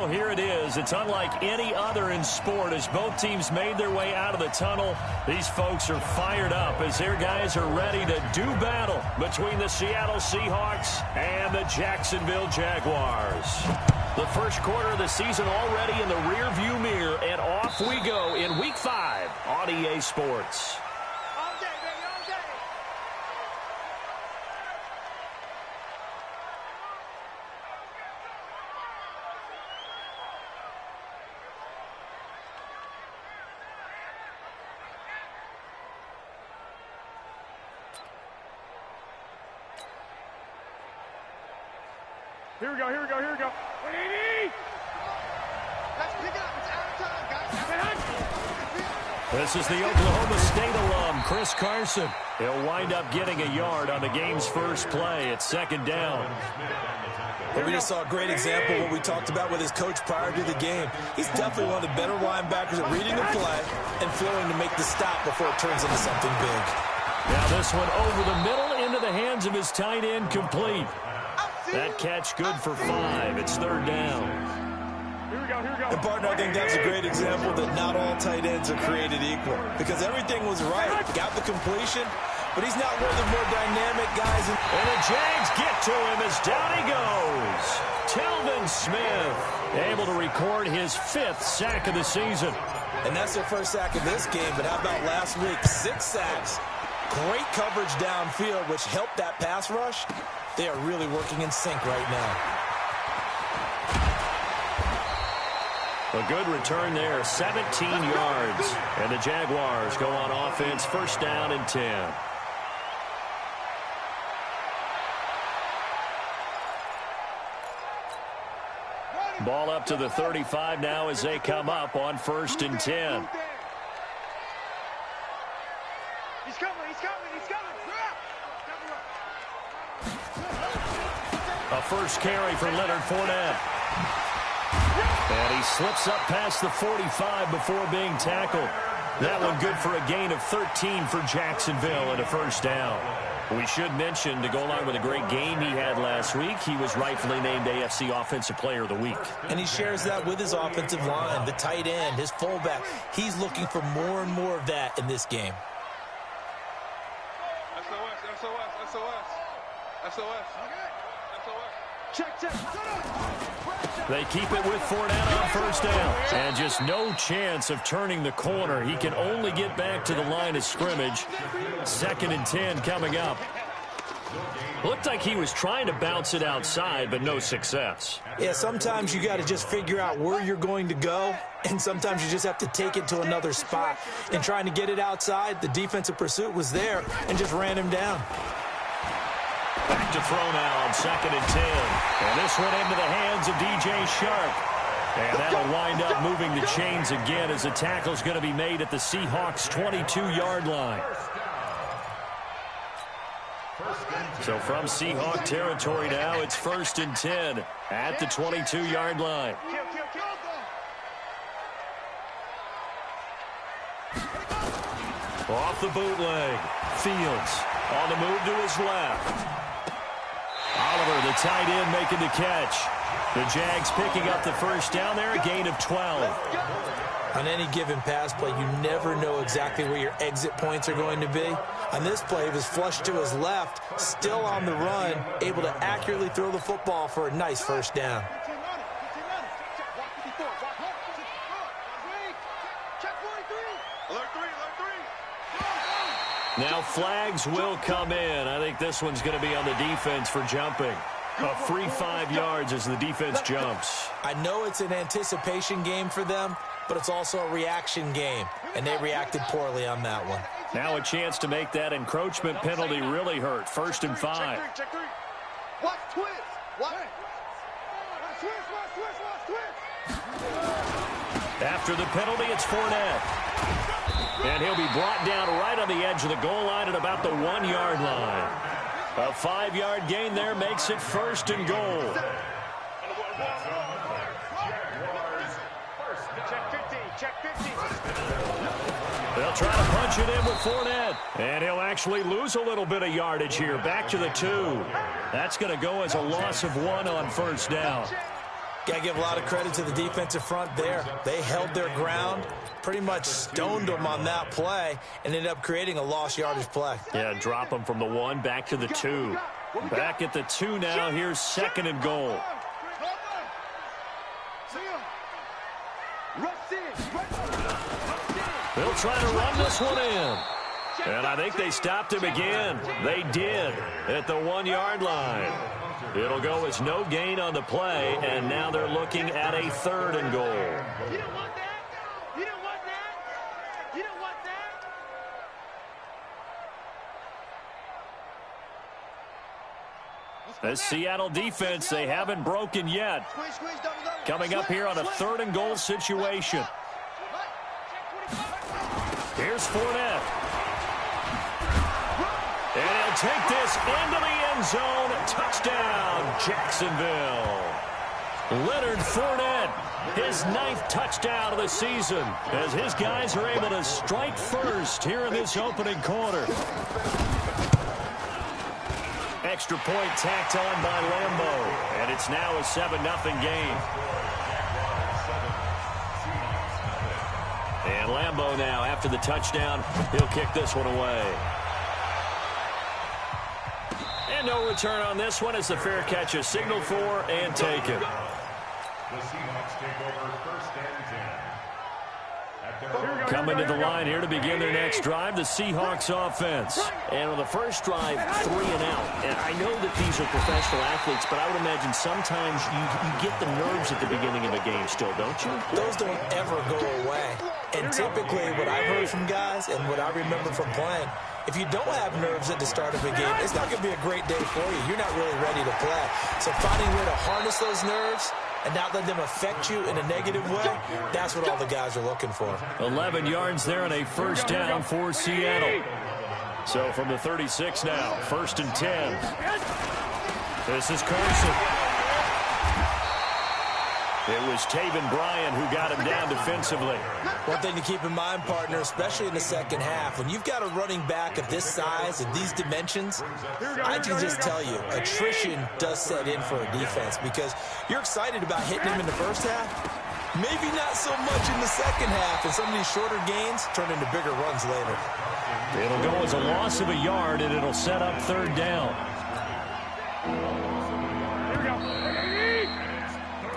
Well, here it is. It's unlike any other in sport. As both teams made their way out of the tunnel, these folks are fired up as their guys are ready to do battle between the Seattle Seahawks and the Jacksonville Jaguars. The first quarter of the season already in the rearview mirror, and off we go in Week 5 on EA Sports. Here we go, here we go, here we go. Let's pick it up. It's out of time, guys. This is the Oklahoma State alum, Chris Carson. He'll wind up getting a yard on the game's first play. It's second down. Well, we just saw a great example of what we talked about with his coach prior to the game. He's definitely one of the better linebackers at reading the play and flowing to make the stop before it turns into something big. Now this one over the middle into the hands of his tight end, complete. That catch good for 5. It's third down. Here we go, here we go. And, partner, I think that's a great example that not all tight ends are created equal. Because everything was right. Got the completion, but he's not one of the more dynamic guys. And the Jags get to him as down he goes. Telvin Smith able to record his 5th sack of the season. And that's their first sack of this game, but how about last week? 6 sacks. Great coverage downfield, which helped that pass rush. They are really working in sync right now. A good return there, 17 yards. And the Jaguars go on offense, first down and 10. Ball up to the 35 now as they come up on first and 10. He's coming, he's coming, he's coming. A first carry for Leonard Fournette. And he slips up past the 45 before being tackled. That one good for a gain of 13 for Jacksonville and a first down. We should mention, to go along with a great game he had last week, he was rightfully named AFC Offensive Player of the Week. And he shares that with his offensive line, the tight end, his fullback. He's looking for more and more of that in this game. SOS, SOS, SOS. SOS. Check, check. They keep it with Fournette on first down. And just no chance of turning the corner. He can only get back to the line of scrimmage. Second and 10 coming up. Looked like he was trying to bounce it outside, but no success. Yeah, sometimes you got to just figure out where you're going to go, and sometimes you just have to take it to another spot. In trying to get it outside, the defensive pursuit was there and just ran him down. Back to throw now on second and 10. And this one into the hands of DJ Sharp. And that'll wind up moving the chains again as the tackle's going to be made at the Seahawks' 22-yard line. So from Seahawk territory now, it's first and 10 at the 22-yard line. Off the bootleg. Fields on the move to his left. Oliver, the tight end, making the catch. The Jags picking up the first down there, a gain of 12. On any given pass play, you never know exactly where your exit points are going to be. On this play, he was flushed to his left, still on the run, able to accurately throw the football for a nice first down. Now flags will come in. I think this one's going to be on the defense for jumping. A free 5 yards as the defense jumps. I know it's an anticipation game for them, but it's also a reaction game, and they reacted poorly on that one. Now a chance to make that encroachment penalty really hurt. First and 5. Check three. Watch twist. Watch. Twist. After the penalty, it's Fournette. And he'll be brought down right on the edge of the goal line at about the 1-yard line. A 5-yard gain there makes it first and goal. Check 50. They'll try to punch it in with Fournette. And he'll actually lose a little bit of yardage here. Back to the 2. That's going to go as a loss of 1 on first down. Yeah, I give a lot of credit to the defensive front there. They held their ground, pretty much stoned them on that play, and ended up creating a lost yardage play. Yeah, drop them from the 1 back to the 2. Back at the 2 now. Here's 2nd and goal. They'll try to run this one in. And I think they stopped him again. They did at the 1-yard line. It'll go as no gain on the play, and now they're looking at a 3rd and goal. You don't want that. You don't want that. You don't want that. The Seattle defense, they haven't broken yet. Coming up here on a 3rd and goal situation. Here's Fournette. And he'll take this into the end zone. Touchdown, Jacksonville. Leonard Fournette, his 9th touchdown of the season, as his guys are able to strike first here in this opening quarter. Extra point tacked on by Lambeau, and it's now a 7-0 game. And Lambeau now, after the touchdown, he'll kick this one away. And no return on this one as the fair catch is signaled for and taken. Coming to the line here to begin their next drive, the Seahawks offense. And on the first drive, 3 and out. And I know that these are professional athletes, but I would imagine sometimes you get the nerves at the beginning of a game still, don't you? Those don't ever go away. And typically what I've heard from guys and what I remember from playing, if you don't have nerves at the start of a game, it's not going to be a great day for you. You're not really ready to play. So finding a way to harness those nerves and not let them affect you in a negative way, that's what all the guys are looking for. 11 yards there and a 1st down for Seattle. So from the 36 now, 1st and 10. This is Carson. It was Taven Bryan who got him down defensively. One thing to keep in mind, partner, especially in the second half, when you've got a running back of this size and these dimensions, I can just tell you, attrition does set in for a defense because you're excited about hitting him in the first half. Maybe not so much in the second half, and some of these shorter gains turn into bigger runs later. It'll go as a loss of a yard, and it'll set up 3rd down.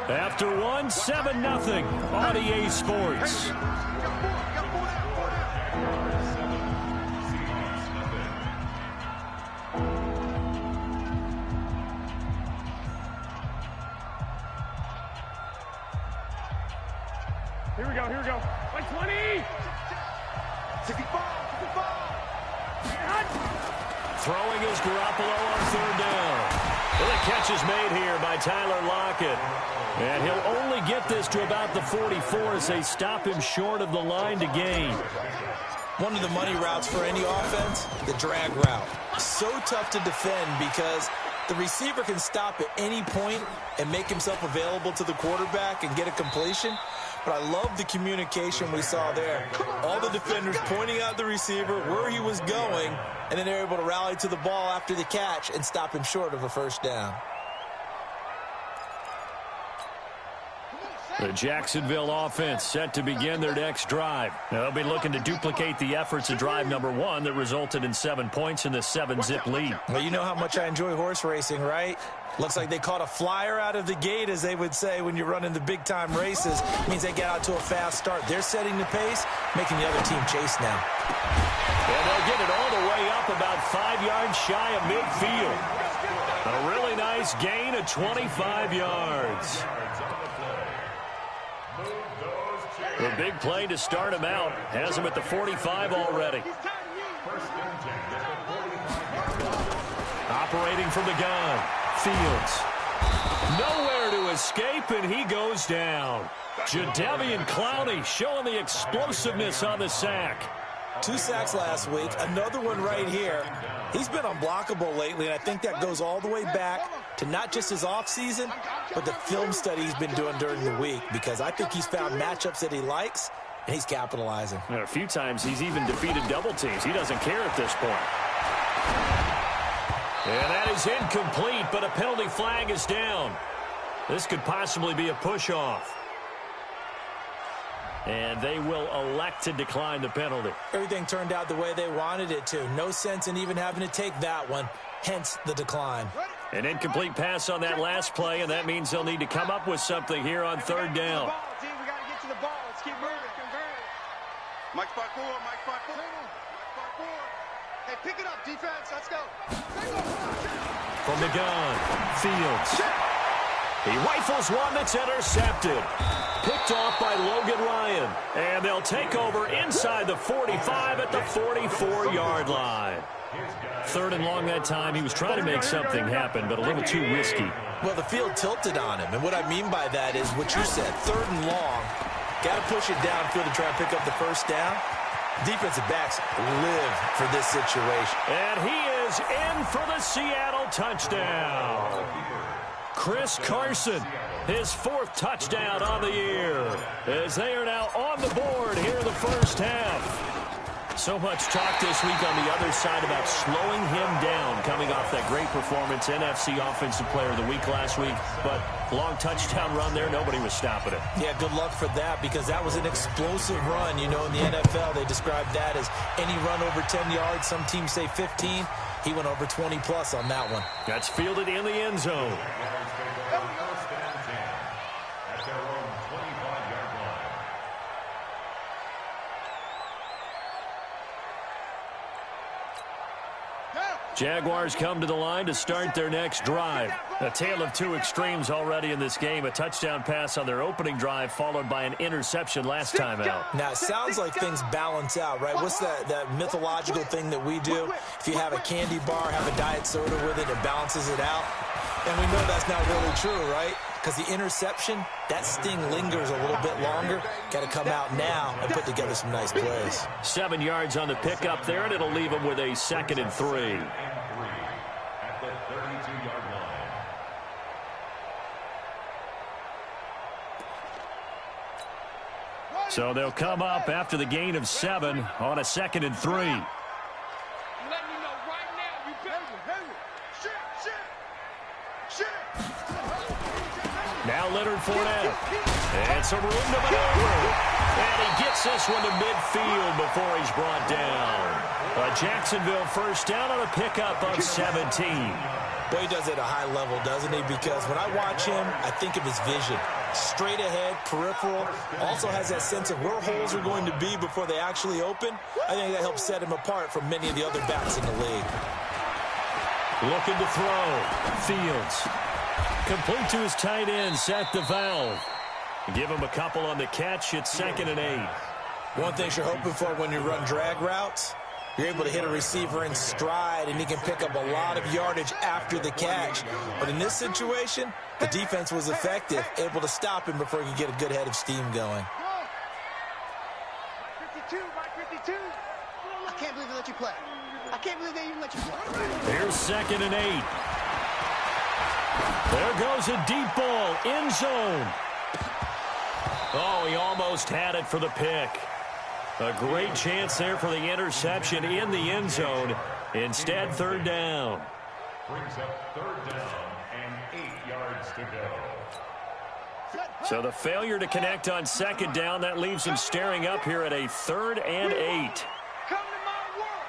After 1, 7-0 on EA Sports. Here we go, here we go. 20! 65! Throwing is Garoppolo on 3rd down. Well, the catch is made here by Tyler Lockett. And he'll only get this to about the 44 as they stop him short of the line to gain. One of the money routes for any offense, the drag route. So tough to defend because the receiver can stop at any point and make himself available to the quarterback and get a completion. But I love the communication we saw there. All the defenders pointing out the receiver, where he was going, and then they're able to rally to the ball after the catch and stop him short of a 1st down. The Jacksonville offense set to begin their next drive. They'll be looking to duplicate the efforts of drive number 1 that resulted in 7 points in the 7-zip lead. Well, you know how much I enjoy horse racing, right? Looks like they caught a flyer out of the gate, as they would say when you're running the big-time races. It means they get out to a fast start. They're setting the pace, making the other team chase now. And they'll get it all the way up about 5 yards shy of midfield. A really nice gain of 25 yards. The big play to start him out has him at the 45 already. Operating from the gun, Fields. Nowhere to escape, and he goes down. Jadeveon Clowney showing the explosiveness on the sack. 2 sacks last week, another one right here. He's been unblockable lately, and I think that goes all the way back to not just his offseason, but the film study he's been doing during the week, because I think he's found matchups that he likes, and he's capitalizing. And a few times he's even defeated double teams. He doesn't care at this point. And that is incomplete, but a penalty flag is down. This could possibly be a push-off. And they will elect to decline the penalty. Everything turned out the way they wanted it to. No sense in even having to take that one, hence the decline. An incomplete pass on that last play, and that means they'll need to come up with something here on third down. We got to get to the ball. Let's keep moving. Mike spot forward. Mike spot forward. Mike spot forward. Hey, pick it up, defense. Let's go. From the gun, Fields. He rifles one that's intercepted. Picked off by Logan Ryan. And they'll take over inside the 45 at the 44-yard line. Third and long that time. He was trying to make something happen, but a little too risky. Well, the field tilted on him. And what I mean by that is what you said. Third and long. Got to push it downfield to try and pick up the first down. Defensive backs live for this situation. And he is in for the Seattle touchdown. Chris Carson, his 4th touchdown on the year, as they are now on the board here in the first half. So much talk this week on the other side about slowing him down, coming off that great performance, NFC Offensive Player of the Week last week. But long touchdown run there, nobody was stopping it. Yeah, good luck for that, because that was an explosive run. You know, in the NFL, they describe that as any run over 10 yards. Some teams say 15. He went over 20-plus on that one. That's fielded in the end zone. Jaguars come to the line to start their next drive. A tale of two extremes already in this game. A touchdown pass on their opening drive, followed by an interception last time out. Now, it sounds like things balance out, right? What's that mythological thing that we do? If you have a candy bar, have a diet soda with it, it balances it out. And we know that's not really true, right? Because the interception, that sting lingers a little bit longer. Got to come out now and put together some nice plays. 7 yards on the pickup there, and it'll leave them with a 2nd and 3. So they'll come up after the gain of 7 on a 2nd and 3. Now Leonard Fournette. And some room to maneuver. And he gets this one to midfield before he's brought down. A Jacksonville first down on a pickup of 17. Boy, he does it at a high level, doesn't he? Because when I watch him, I think of his vision. Straight ahead, peripheral. Also has that sense of where holes are going to be before they actually open. I think that helps set him apart from many of the other backs in the league. Looking to throw. Fields. Complete to his tight end, Seth DeValve. Give him a couple on the catch. It's 2nd and 8. One thing you're hoping for when you run drag routes, you're able to hit a receiver in stride, and he can pick up a lot of yardage after the catch. But in this situation, the defense was effective, able to stop him before he could get a good head of steam going. 52, Mike 52. I can't believe they let you play. I can't believe they even let you play. Here's 2nd and 8. There goes a deep ball, end zone. Oh, he almost had it for the pick. A great chance there for the interception in the end zone. Instead, 3rd down. Brings up 3rd down and 8 yards to go. So the failure to connect on 2nd down, that leaves him staring up here at a 3rd and 8. Come to my world.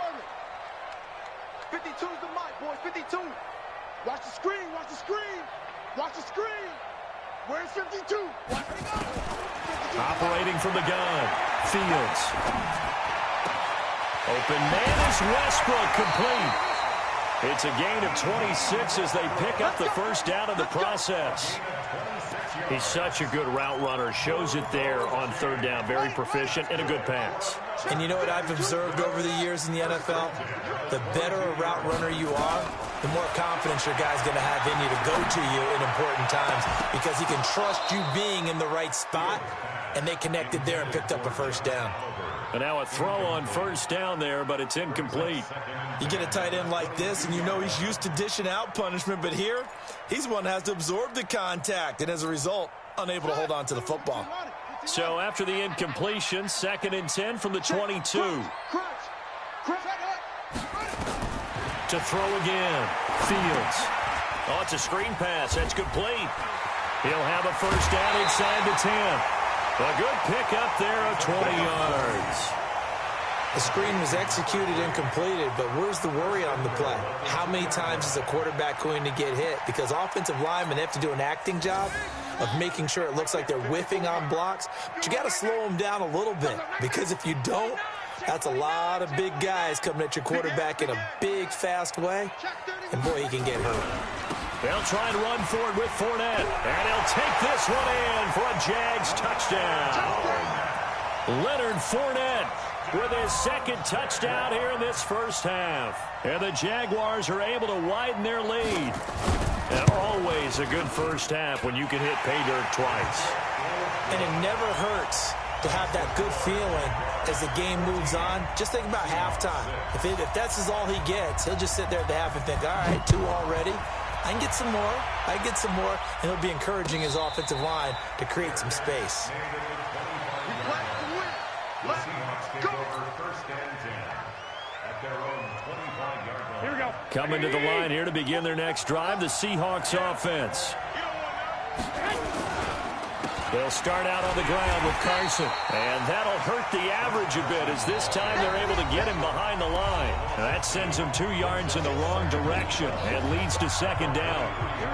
Orbit. 52's the mic, boys. 52. Watch the screen. Watch the screen. Watch the screen. Where's 52? Watch it go. 52. Operating from the gun. Fields. Open man is Westbrook, complete. It's a gain of 26 as they pick up the first down in the process. He's such a good route runner. Shows it there on 3rd down. Very proficient and a good pass. And you know what I've observed over the years in the NFL? The better a route runner you are, the more confidence your guy's going to have in you to go to you in important times, because he can trust you being in the right spot, and they connected there and picked up a first down. And now a throw on 1st down there, but it's incomplete. You get a tight end like this, and you know he's used to dishing out punishment, but here, he's one that has to absorb the contact, and as a result, unable to hold on to the football. So after the incompletion, 2nd and 10 from the 22. to throw again. Fields. Oh, it's a screen pass. That's complete. He'll have a first down inside the 10. A good pickup there of 20 yards. The screen was executed and completed, but where's the worry on the play? How many times is a quarterback going to get hit? Because offensive linemen have to do an acting job of making sure it looks like they're whiffing on blocks. But you got to slow them down a little bit, because if you don't, that's a lot of big guys coming at your quarterback in a big, fast way. And, boy, he can get hurt. They'll try and run forward with Fournette. And he'll take this one in for a Jags touchdown. Leonard Fournette with his second touchdown here in this first half. And the Jaguars are able to widen their lead. And always a good first half when you can hit pay dirt twice. And it never hurts to have that good feeling as the game moves on. Just think about halftime. If that's all he gets, he'll just sit there at the half and think, all right, 2 already. I can get some more. I can get some more. And he'll be encouraging his offensive line to create some space. Here we go. Coming to the line here to begin their next drive, the Seahawks offense. They'll start out on the ground with Carson. And that'll hurt the average a bit, as this time they're able to get him behind the line. And that sends him 2 yards in the wrong direction and leads to second down.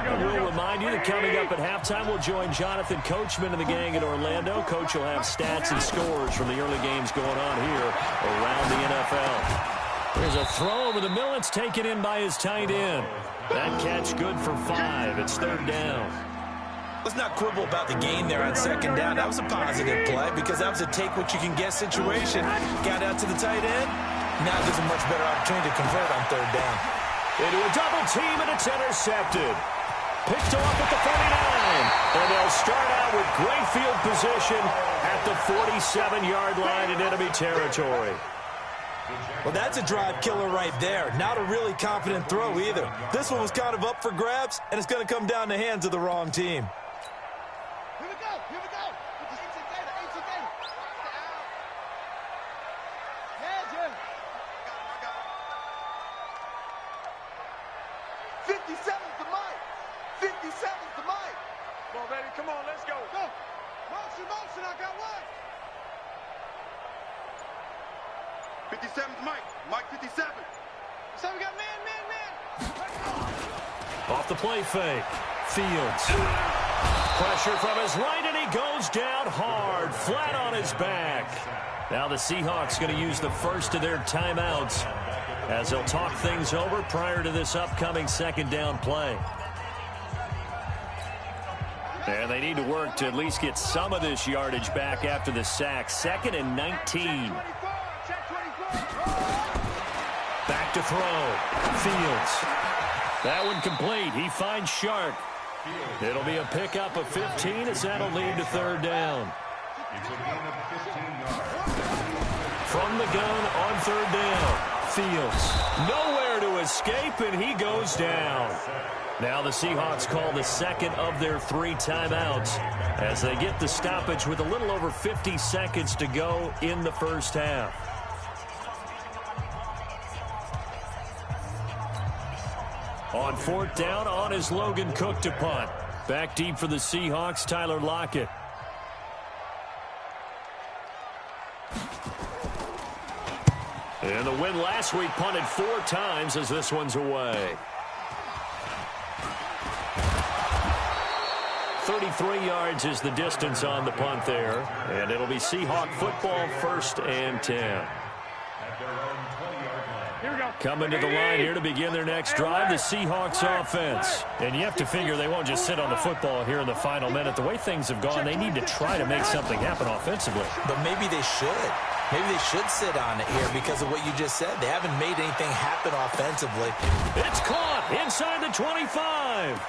And we'll remind you that coming up at halftime, we'll join Jonathan Coachman and the gang at Orlando. Coach will have stats and scores from the early games going on here around the NFL. There's a throw over the middle. It's taken in by his tight end. That catch good for 5. It's third down. Let's not quibble about the gain there on second down. That was a positive play, because that was a take-what-you-can-get situation. Got out to the tight end. Now there's a much better opportunity to convert on third down. Into a double team, and it's intercepted. Picked off at the 49. And they'll start out with great field position at the 47-yard line in enemy territory. Well, that's a drive killer right there. Not a really confident throw either. This one was kind of up for grabs, and it's going to come down the hands of the wrong team. Here we go. Here we go. 57's the mic. 57's the mic. Come on, baby. Come on, let's go. Go. Motion, I got one. 57's Mike. Mike 57. So we got man. Off the play fake. Fields. Pressure from his right, and he goes down hard, flat on his back. Now the Seahawks going to use the first of their timeouts as they'll talk things over prior to this upcoming second down play. And they need to work to at least get some of this yardage back after the sack. 2nd and 19. Back to throw. Fields. That one complete. He finds Shark. It'll be a pickup of 15 as that'll lead to third down. From the gun on third down. Fields. Nowhere to escape, and he goes down. Now the Seahawks call the second of their 3 timeouts as they get the stoppage with a little over 50 seconds to go in the first half. On 4th down, on is Logan Cook to punt. Back deep for the Seahawks, Tyler Lockett. And the win last week punted 4 times as this one's away. 33 yards is the distance on the punt there. And it'll be Seahawk football, 1st and 10. Here we go. Coming to the line here to begin their next drive, the Seahawks offense. And you have to figure they won't just sit on the football here in the final minute. The way things have gone, they need to try to make something happen offensively. But maybe they should. Maybe they should sit on it here because of what you just said. They haven't made anything happen offensively. It's caught inside the 25.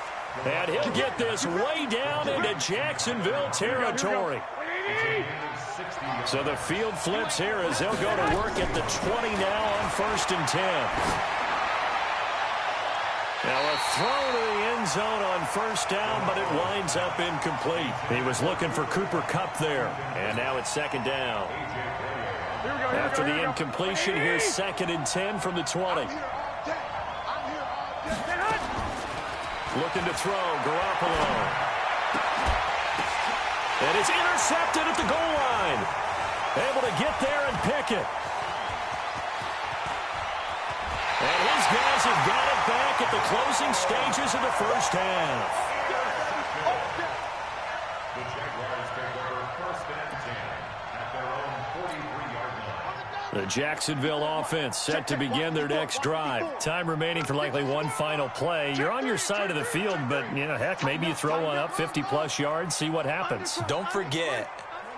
And he'll get this way down into Jacksonville territory. So the field flips here as they'll go to work at the 20 now on 1st and 10. Now a throw to the end zone on 1st down, but it winds up incomplete. He was looking for Cooper Kupp there. And now it's 2nd down. After the incompletion, here's 2nd and 10 from the 20. Looking to throw, Garoppolo. And it's intercepted at the goal line. Able to get there and pick it. And his guys have got it back at the closing stages of the first half. The Jaguars take over 1st and 10 at their own 43-yard line. The Jacksonville offense set to begin their next drive. Time remaining for likely one final play. You're on your side of the field, but, heck, maybe you throw one up 50-plus yards, see what happens. Don't forget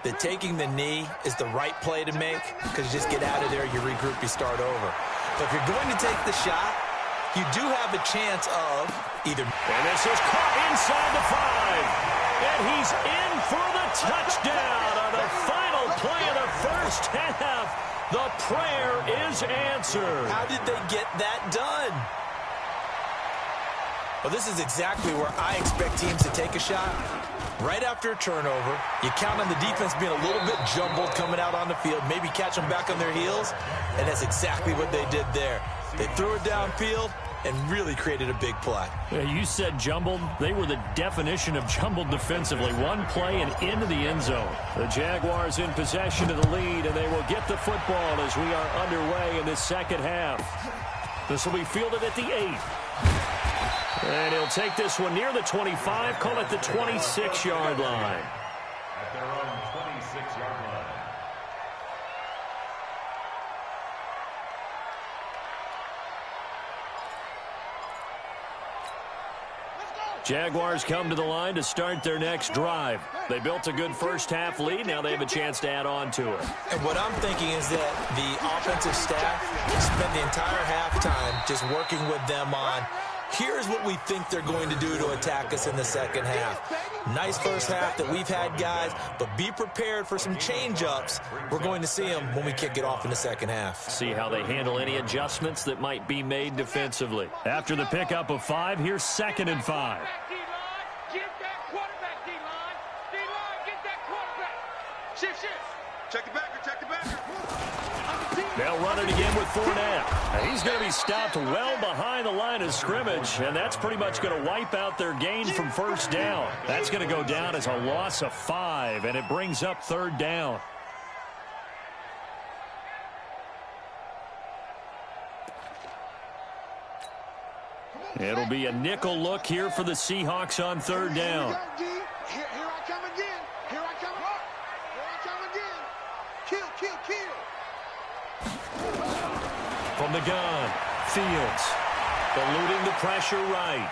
that taking the knee is the right play to make, because you just get out of there, you regroup, you start over. But if you're going to take the shot, you do have a chance of either... And this is caught inside the 5. And he's in for the touchdown on the final play of the first half. The prayer is answered. How did they get that done? Well, this is exactly where I expect teams to take a shot. Right after a turnover, you count on the defense being a little bit jumbled coming out on the field, maybe catch them back on their heels, and that's exactly what they did there. They threw it downfield and really created a big play. Yeah, you said jumbled. They were the definition of jumbled defensively. One play and into the end zone. The Jaguars in possession of the lead, and they will get the football as we are underway in the second half. This will be fielded at the 8. And he'll take this one near the 25, call it the 26-yard line. At their own 26-yard line. Jaguars come to the line to start their next drive. They built a good first-half lead. Now they have a chance to add on to it. And what I'm thinking is that the offensive staff spent the entire halftime just working with them on, here's what we think they're going to do to attack us in the second half. Nice first half that we've had, guys, but be prepared for some change-ups. We're going to see them when we kick it off in the second half. See how they handle any adjustments that might be made defensively. After the pickup of 5, here's 2nd and 5. Get that quarterback, D-line. D-line, get that quarterback. Shift. Check the backer, check the backer. They'll run it again with Fournette. And he's going to be stopped well behind the line of scrimmage, and that's pretty much going to wipe out their gain from first down. That's going to go down as a loss of 5, and it brings up 3rd down. It'll be a nickel look here for the Seahawks on 3rd down. Here I come again. Here I come again. Kill. From the gun, Fields. Eluding the pressure right.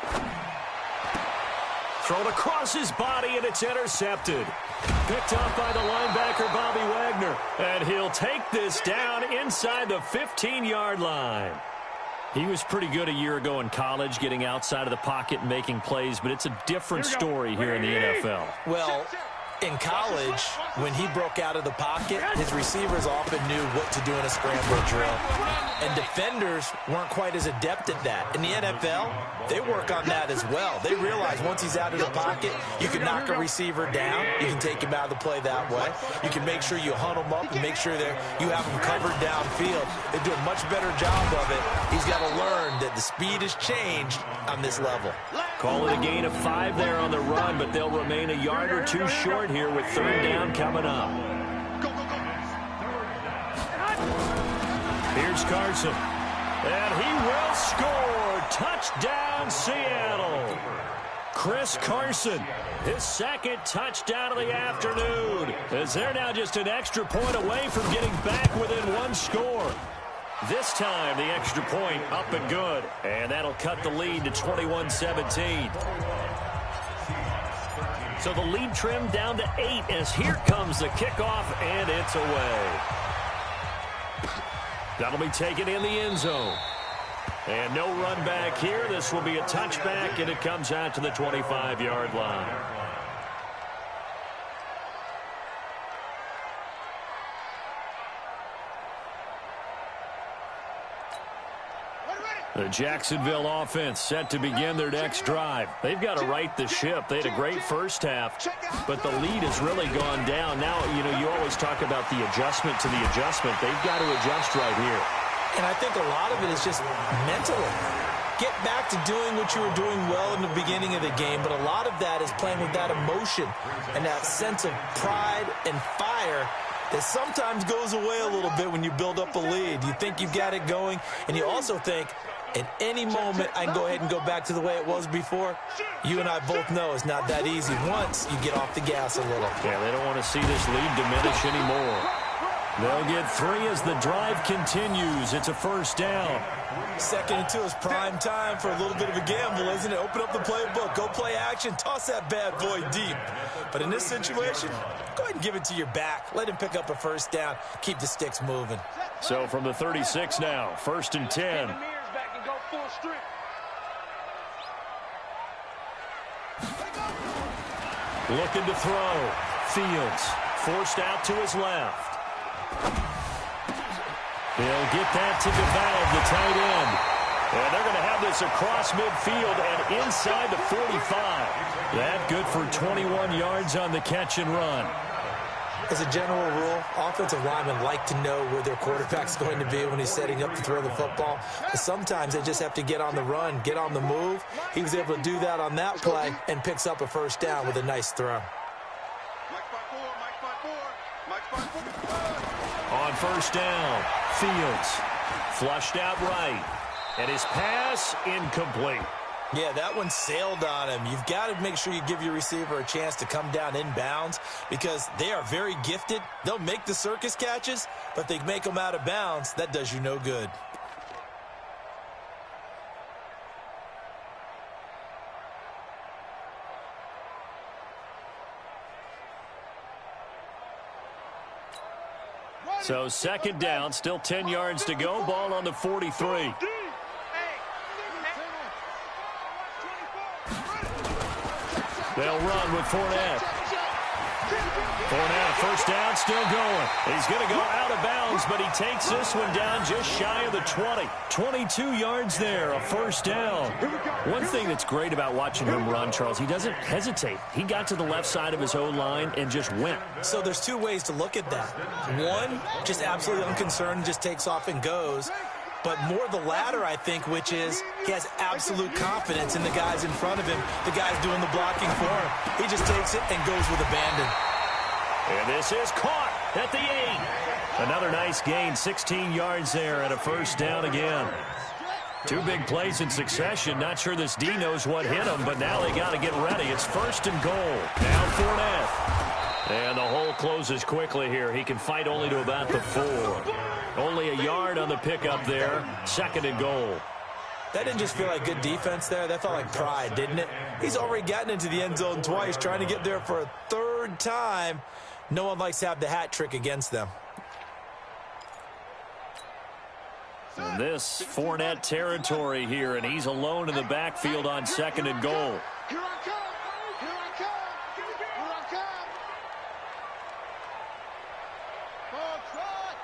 Thrown across his body, and it's intercepted. Picked up by the linebacker, Bobby Wagner. And he'll take this down inside the 15-yard line. He was pretty good a year ago in college, getting outside of the pocket and making plays, but it's a different story here in the NFL. Well, in college, when he broke out of the pocket, his receivers often knew what to do in a scramble drill. And defenders weren't quite as adept at that. In the NFL, they work on that as well. They realize once he's out of the pocket, you can knock a receiver down. You can take him out of the play that way. You can make sure you hunt him up and make sure that you have him covered downfield. They do a much better job of it. He's got to learn that the speed has changed on this level. Call it a gain of 5 there on the run, but they'll remain a yard or 2 short here with 3rd down coming up. Here's Carson. And he will score. Touchdown, Seattle. Chris Carson, his 2nd touchdown of the afternoon, as they're now just an extra point away from getting back within 1 score. This time, the extra point up and good. And that'll cut the lead to 21-17. So the lead trimmed down to 8 as here comes the kickoff, and it's away. That'll be taken in the end zone. And no run back here. This will be a touchback, and it comes out to the 25-yard line. The Jacksonville offense set to begin their next drive. They've got to right the ship. They had a great first half, but the lead has really gone down. Now, you always talk about the adjustment to the adjustment. They've got to adjust right here. And I think a lot of it is just mentally. get back to doing what you were doing well in the beginning of the game, but a lot of that is playing with that emotion and that sense of pride and fire that sometimes goes away a little bit when you build up a lead. You think you've got it going, and you also think, at any moment, I can go ahead and go back to the way it was before. You and I both know it's not that easy once you get off the gas a little. Yeah, they don't want to see this lead diminish anymore. They'll get 3 as the drive continues. It's a first down. 2nd and 2 is prime time for a little bit of a gamble, isn't it? Open up the playbook, go play action, toss that bad boy deep. But in this situation, go ahead and give it to your back. Let him pick up a first down. Keep the sticks moving. So from the 36 now, 1st and 10. Looking to throw. Fields forced out to his left. He'll get that to develop the tight end. And they're going to have this across midfield and inside the 45. That good for 21 yards on the catch and run. As a general rule, offensive linemen like to know where their quarterback's going to be when he's setting up to throw the football. But sometimes they just have to get on the run, get on the move. He was able to do that on that play and picks up a first down with a nice throw. On first down, Fields flushed out right. And his pass incomplete. Yeah, that one sailed on him. You've got to make sure you give your receiver a chance to come down inbounds because they are very gifted. They'll make the circus catches, but if they make them out of bounds, that does you no good. So 2nd down, still 10 yards to go. Ball on the 43. They'll run with Fournette. Fournette, first down, still going. He's going to go out of bounds, but he takes this one down just shy of the 20. 22 yards there, a first down. One thing that's great about watching him run, Charles, he doesn't hesitate. He got to the left side of his O-line and just went. So there's 2 ways to look at that. One, just absolutely unconcerned, just takes off and goes. But more the latter, I think, which is he has absolute confidence in the guys in front of him, the guys doing the blocking for him. He just takes it and goes with abandon. And this is caught at the 8. Another nice gain, 16 yards there and a first down again. 2 big plays in succession. Not sure this D knows what hit him, but now they got to get ready. It's 1st and goal. Now Fournette. And the hole closes quickly here. He can fight only to about the 4. Only a yard on the pickup there. 2nd and goal. That didn't just feel like good defense there. That felt like pride, didn't it? He's already gotten into the end zone twice, trying to get there for a 3rd time. No one likes to have the hat trick against them. And this Fournette territory here, and he's alone in the backfield on 2nd and goal. Here I come! Here I come! Here I come! Oh, try!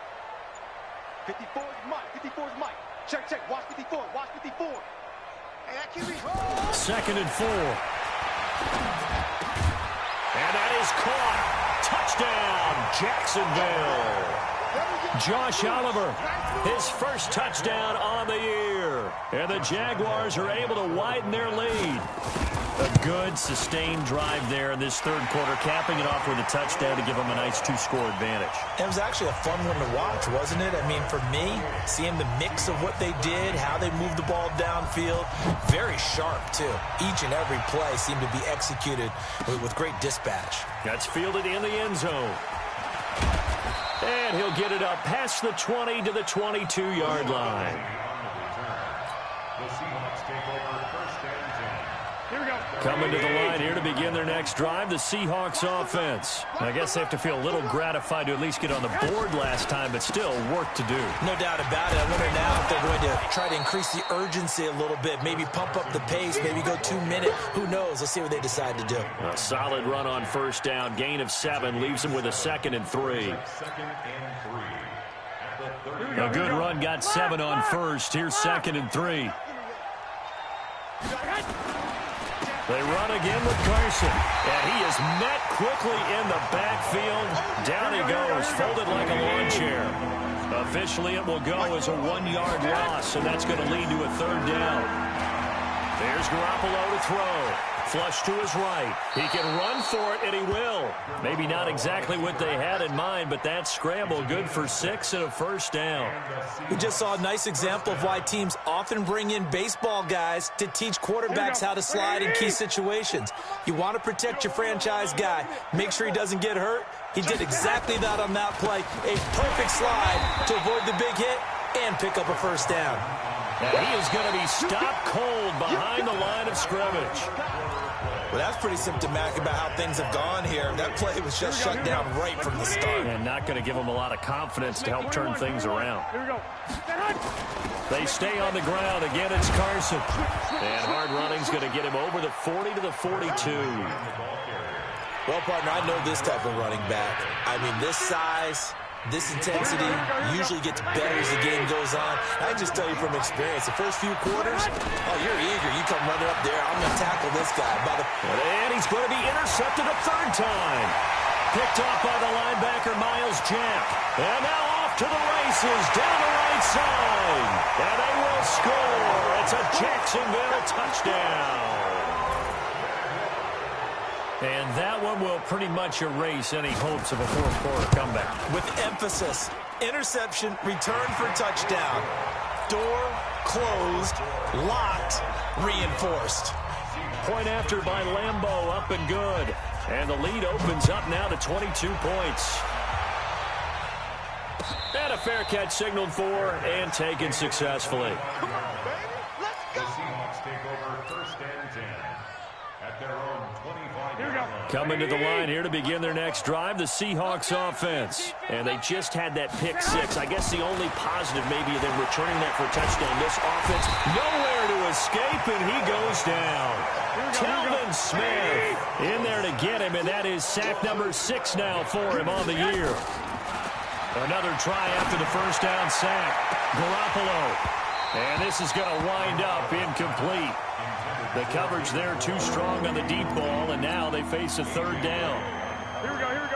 54 is Mike. 54 is Mike. Check, check. Watch 54. Watch 54. Hey, that QB. 2nd and 4. And that is caught. Touchdown, Jacksonville. Josh Oliver, his first touchdown on the year. And the Jaguars are able to widen their lead. A good, sustained drive there in this 3rd quarter, capping it off with a touchdown to give them a nice 2-score advantage. It was actually a fun one to watch, wasn't it? I mean, for me, seeing the mix of what they did, how they moved the ball downfield, very sharp, too. Each and every play seemed to be executed with great dispatch. That's fielded in the end zone. And he'll get it up past the 20 to the 22-yard line. The Seahawks take over 1st and 10. Here we go. Coming to the line here to begin their next drive, the Seahawks offense. I guess they have to feel a little gratified to at least get on the board last time, but still work to do. No doubt about it. I wonder now if they're going to try to increase the urgency a little bit, maybe pump up the pace, maybe go 2-minute. Who knows? Let's see what they decide to do. A solid run on first down, gain of 7, leaves them with a 2nd and 3. A good run, got 7 on first. Here's 2nd and 3. They run again with Carson, and he is met quickly in the backfield. Down he goes, folded like a lawn chair. Officially, it will go as a 1-yard loss, and that's going to lead to a 3rd down. There's Garoppolo to throw. Flush to his right. He can run for it, and he will. Maybe not exactly what they had in mind, but that scramble good for 6 and a first down. We just saw a nice example of why teams often bring in baseball guys to teach quarterbacks how to slide in key situations. You want to protect your franchise guy. Make sure he doesn't get hurt. He did exactly that on that play. A perfect slide to avoid the big hit and pick up a first down. And he is going to be stopped cold behind the line of scrimmage. Well, that's pretty symptomatic about how things have gone here. That play was just shut down right from the start. And not going to give them a lot of confidence to help turn things around. They stay on the ground. Again, it's Carson. And hard running's going to get him over the 40 to the 42. Well, partner, I know this type of running back. I mean, this size, this intensity usually gets better as the game goes on. I can just tell you from experience, the first few quarters, oh, you're eager. You come running up there. I'm going to tackle this guy. And he's going to be intercepted a third time. Picked off by the linebacker, Miles Jack. And now off to the races, down the right side. And they will score. It's a Jacksonville touchdown. And that one will pretty much erase any hopes of a fourth-quarter comeback. With emphasis, interception, return for touchdown. Door closed, locked, reinforced. Point after by Lambeau, up and good. And the lead opens up now to 22 points. And a fair catch signaled for and taken successfully. Come on, baby. Let's The go. Seahawks take over first and 10 at their own 25-yard line. Coming to the line here to begin their next drive, the Seahawks offense. And they just had that pick six. I guess the only positive maybe of them returning that for a touchdown. This offense nowhere to escape, and he goes down. Telvin Smith in there to get him, and that is sack number 6 now for him on the year. Another try after the first down sack. Garoppolo. And this is going to wind up incomplete. The coverage there too strong on the deep ball, and now they face a third down.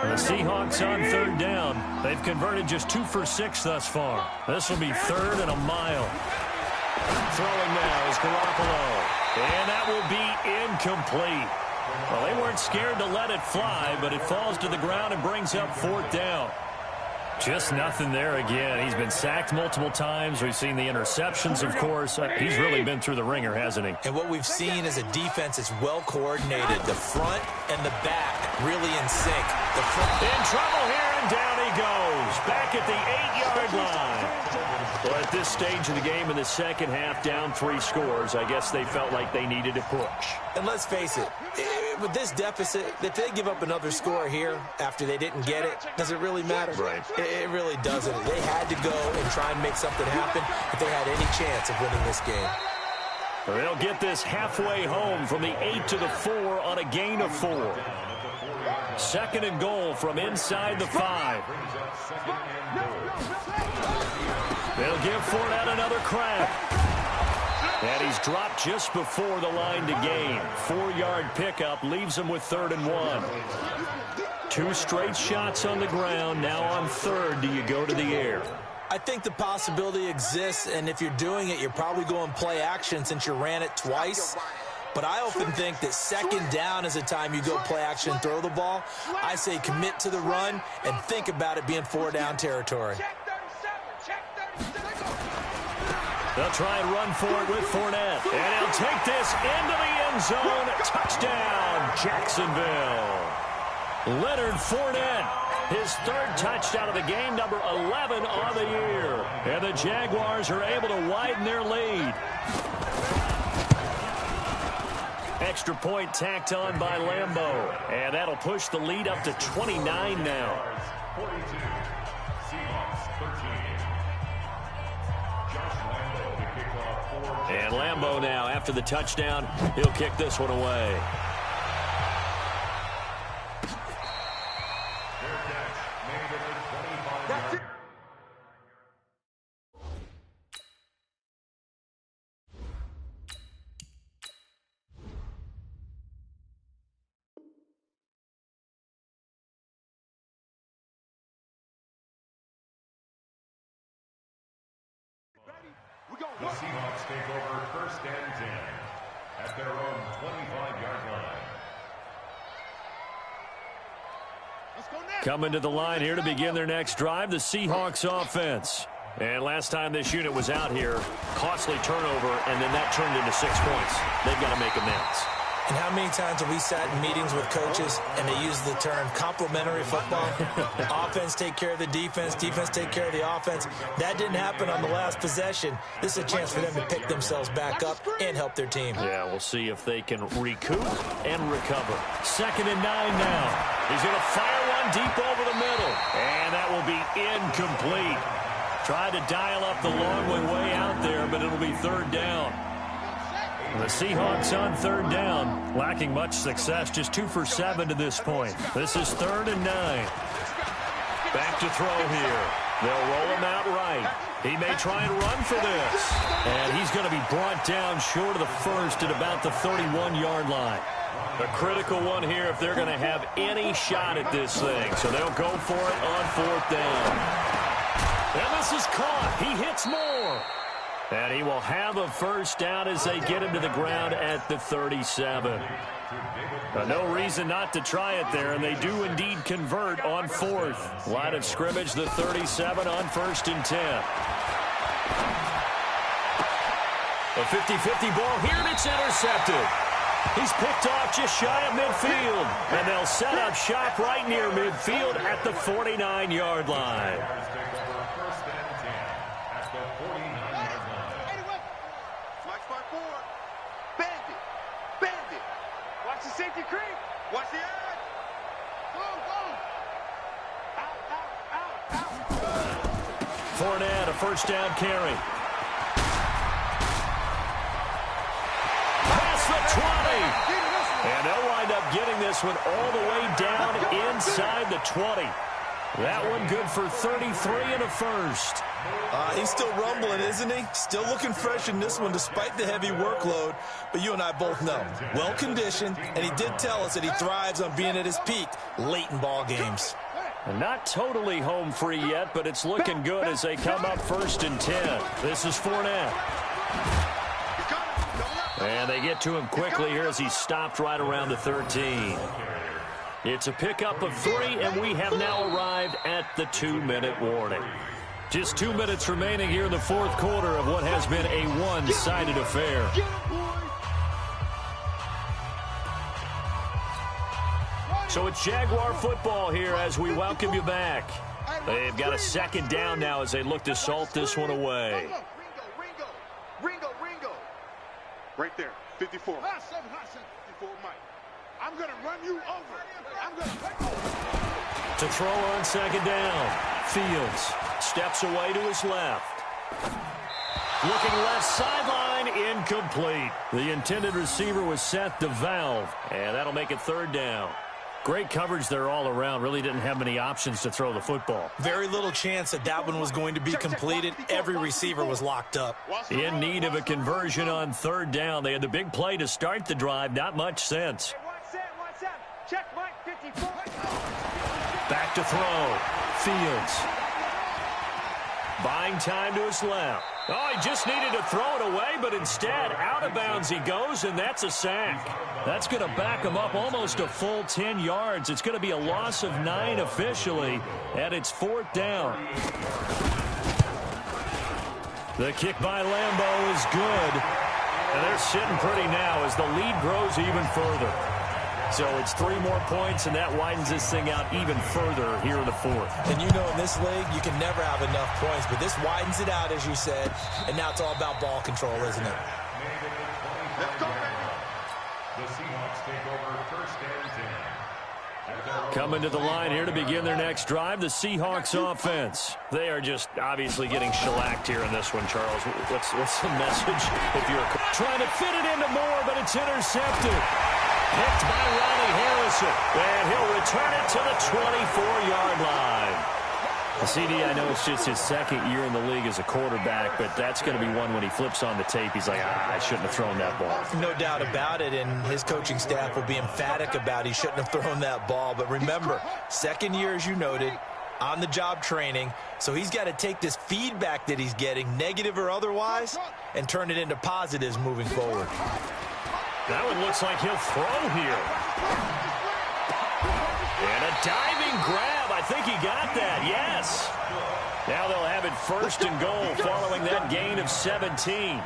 The Seahawks on third down. They've converted just 2 for 6 thus far. This will be 3rd and a mile. Throwing now is Garoppolo. And that will be incomplete. Well, they weren't scared to let it fly, but it falls to the ground and brings up 4th down. Just nothing there again. He's been sacked multiple times. We've seen the interceptions, of course. He's really been through the ringer, hasn't he? And what we've seen is a defense that's well coordinated. The front and the back really in sync. The front in trouble here, and down he goes. Back at the 8-yard line. Well, at this stage of the game in the second half, down 3 scores, I guess they felt like they needed to push. And let's face it, with this deficit, if they give up another score here after they didn't get it, does it really matter? Right. It really doesn't. They had to go and try and make something happen if they had any chance of winning this game. They'll get this halfway home from the 8 to the 4 on a gain of 4. 2nd and goal from inside the 5. They'll give Fournette another crack. And he's dropped just before the line to gain. 4-yard pickup leaves him with 3rd and 1. 2 straight shots on the ground. Now on 3rd, do you go to the air? I think the possibility exists, and if you're doing it, you're probably going play action since you ran it twice. But I often think that 2nd down is the time you go play action and throw the ball. I say commit to the run and think about it being 4-down territory. They'll try and run for it with Fournette. And he'll take this into the end zone. Touchdown, Jacksonville. Leonard Fournette, his 3rd touchdown of the game, number 11 on the year. And the Jaguars are able to widen their lead. Extra point tacked on by Lambeau. And that'll push the lead up to 29 now. 42, Seahawks 13. Josh Lambeau to kick off 4. And Lambeau now, after the touchdown, he'll kick this one away. Their catch made at the 25-yard. The Seahawks take over first and 10 at their own 25-yard line. Let's go now. Coming to the line here to begin their next drive, the Seahawks offense. And last time this unit was out here, costly turnover, and then that turned into 6 points. They've got to make amends. And how many times have we sat in meetings with coaches and they use the term complementary football? Offense take care of the defense, defense take care of the offense. That didn't happen on the last possession. This is a chance for them to pick themselves back up and help their team. Yeah, we'll see if they can recoup and recover. 2nd and 9 now. He's going to fire one deep over the middle. And that will be incomplete. Tried to dial up the long way out there, but it'll be 3rd down. The Seahawks on 3rd down, lacking much success, just 2 for 7 to this point. This is 3rd and 9. Back to throw here. They'll roll him out right. He may try and run for this. And he's going to be brought down short of the first at about the 31-yard line. A critical one here if they're going to have any shot at this thing. So they'll go for it on 4th down. And this is caught. He hits more. And he will have a first down as they get him to the ground at the 37. No reason not to try it there, and they do indeed convert on 4th. Line of scrimmage, the 37 on 1st and 10. A 50-50 ball here, and it's intercepted. He's picked off just shy of midfield, and they'll set up shop right near midfield at the 49-yard line. Safety creep. Watch the edge. Go, go. Out. Fournette, a first down carry. Past the 20. And they'll wind up getting this one all the way down inside the 20. That one good for 33 and a first. He's still rumbling, isn't he? Still looking fresh in this one despite the heavy workload. But you and I both know, well-conditioned, and he did tell us that he thrives on being at his peak late in ball games. Not totally home free yet, but it's looking good as they come up 1st and 10. This is Fournette. And they get to him quickly here as he's stopped right around the 13. It's a pickup of 3, and we have now arrived at the 2-minute warning. Just 2 minutes remaining here in the 4th quarter of what has been a one-sided affair. So it's Jaguar football here as we welcome you back. They've got a 2nd down now as they look to salt this one away. Ringo. Right there, 54. 54, Mike. I'm going to run you over. To throw on 2nd down. Fields steps away to his left. Looking left sideline, incomplete. The intended receiver was Seth DeValve, and that'll make it 3rd down. Great coverage there all around. Really didn't have many options to throw the football. Very little chance that one was going to be completed. Every receiver was locked up. In need of a conversion on 3rd down. They had the big play to start the drive. Not much sense. Check Mike, 54. Back to throw. Fields. Buying time to his left. Oh, he just needed to throw it away, but instead, out of bounds he goes, and that's a sack. That's going to back him up almost a full 10 yards. It's going to be a loss of 9 officially, and it's 4th down. The kick by Lambeau is good, and they're sitting pretty now as the lead grows even further. So it's 3 more points, and that widens this thing out even further here in the 4th. And you know in this league, you can never have enough points, but this widens it out, as you said, and now it's all about ball control, isn't it? Let's go, baby. The Seahawks take over 1st and 10. Coming to the line here to begin their next drive, the Seahawks offense. They are just obviously getting shellacked here in this one, Charles. What's the message if you're trying to fit it into Moore, but it's intercepted. Picked by Ronnie Harrison, and he'll return it to the 24-yard line. CD, I know it's just his 2nd year in the league as a quarterback, but that's going to be one when he flips on the tape. He's like, I shouldn't have thrown that ball. No doubt about it, and his coaching staff will be emphatic about he shouldn't have thrown that ball. But remember, 2nd year, as you noted, on-the-job training, so he's got to take this feedback that he's getting, negative or otherwise, and turn it into positives moving forward. That one looks like he'll throw here. And a diving grab. I think he got that. Yes. Now they'll have it first and goal following that gain of 17.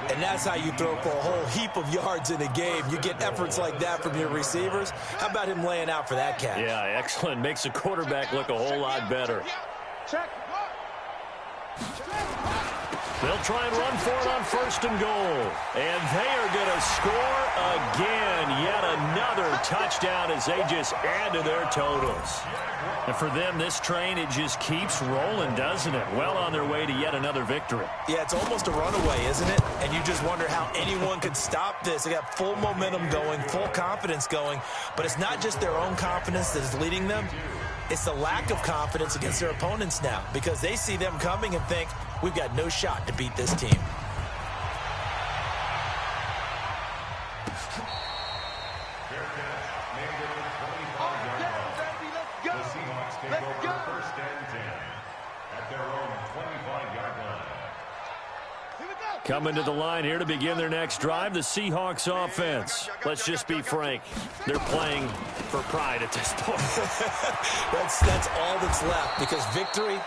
And that's how you throw for a whole heap of yards in a game. You get efforts like that from your receivers. How about him laying out for that catch? Yeah, excellent. Makes the quarterback look a whole lot better. They'll try and run for it on first and goal. And they are going to score again. Yet another touchdown as they just add to their totals. And for them, this train, it just keeps rolling, doesn't it? Well on their way to yet another victory. Yeah, it's almost a runaway, isn't it? And you just wonder how anyone could stop this. They got full momentum going, full confidence going. But it's not just their own confidence that is leading them. It's the lack of confidence against their opponents now because they see them coming and think, we've got no shot to beat this team. Coming to the line here to begin their next drive, the Seahawks offense. Let's just be frank. They're playing for pride at this point. That's all that's left because victory,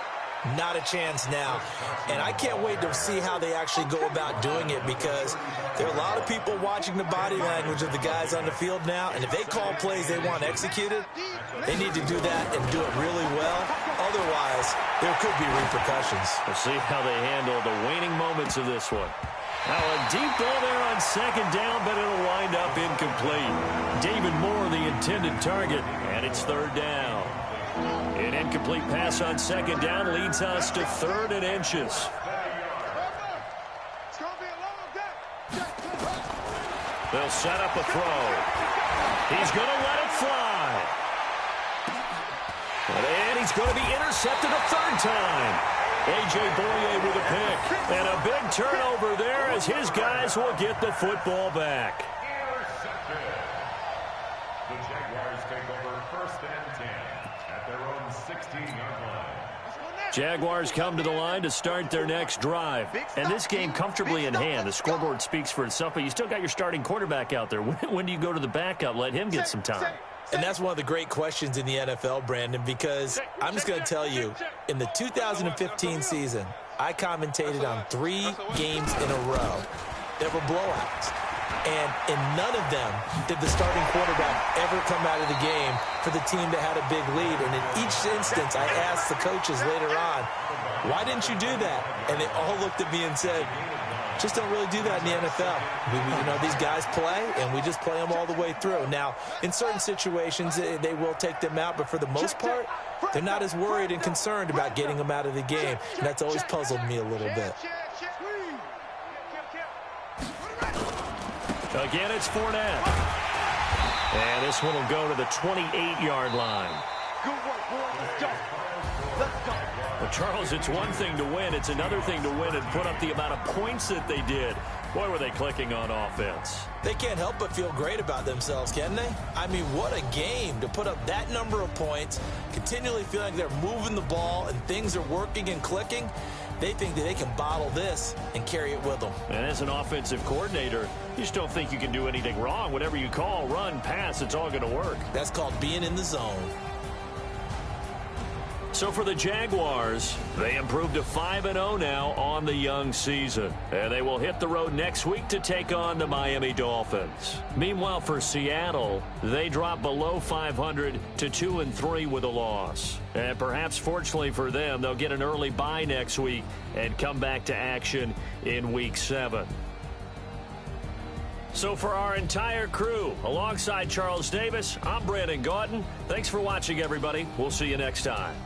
not a chance now. And I can't wait to see how they actually go about doing it because there are a lot of people watching the body language of the guys on the field now. And if they call plays they want executed, they need to do that and do it really well. Otherwise, there could be repercussions. We'll see how they handle the waning moments of this one. Now a deep ball there on second down, but it'll wind up incomplete. David Moore, the intended target, and it's third down. An incomplete pass on second down leads us to 3rd and inches. They'll set up a throw. He's going to let it fly. And he's going to be intercepted a 3rd time. A.J. Boye with a pick. And a big turnover there as his guys will get the football back. The Jaguars take over 1st and 10 at their own 16-yard line. Jaguars come to the line to start their next drive. And this game comfortably in hand. The scoreboard speaks for itself, but you still got your starting quarterback out there. When do you go to the backup? Let him get some time. And that's one of the great questions in the NFL, Brandon, because I'm just going to tell you, in the 2015 season, I commentated on 3 games in a row. There were blowouts. And in none of them did the starting quarterback ever come out of the game for the team that had a big lead. And in each instance, I asked the coaches later on, why didn't you do that? And they all looked at me and said, just don't really do that in the NFL. These guys play, and we just play them all the way through. Now, in certain situations, they will take them out, but for the most part, they're not as worried and concerned about getting them out of the game. And that's always puzzled me a little bit. Again, it's Fournette. And this one will go to the 28-yard line. Good work, boys. Let's go. Let's go. Well, Charles, it's one thing to win. It's another thing to win and put up the amount of points that they did. Boy, were they clicking on offense. They can't help but feel great about themselves, can they? I mean, what a game to put up that number of points, continually feeling like they're moving the ball and things are working and clicking. They think that they can bottle this and carry it with them. And as an offensive coordinator, you just don't think you can do anything wrong. Whatever you call, run, pass, it's all going to work. That's called being in the zone. So for the Jaguars, they improved to 5-0 now on the young season. And they will hit the road next week to take on the Miami Dolphins. Meanwhile, for Seattle, they drop below 500 to 2-3 with a loss. And perhaps fortunately for them, they'll get an early bye next week and come back to action in Week 7. So for our entire crew, alongside Charles Davis, I'm Brandon Gaudin. Thanks for watching, everybody. We'll see you next time.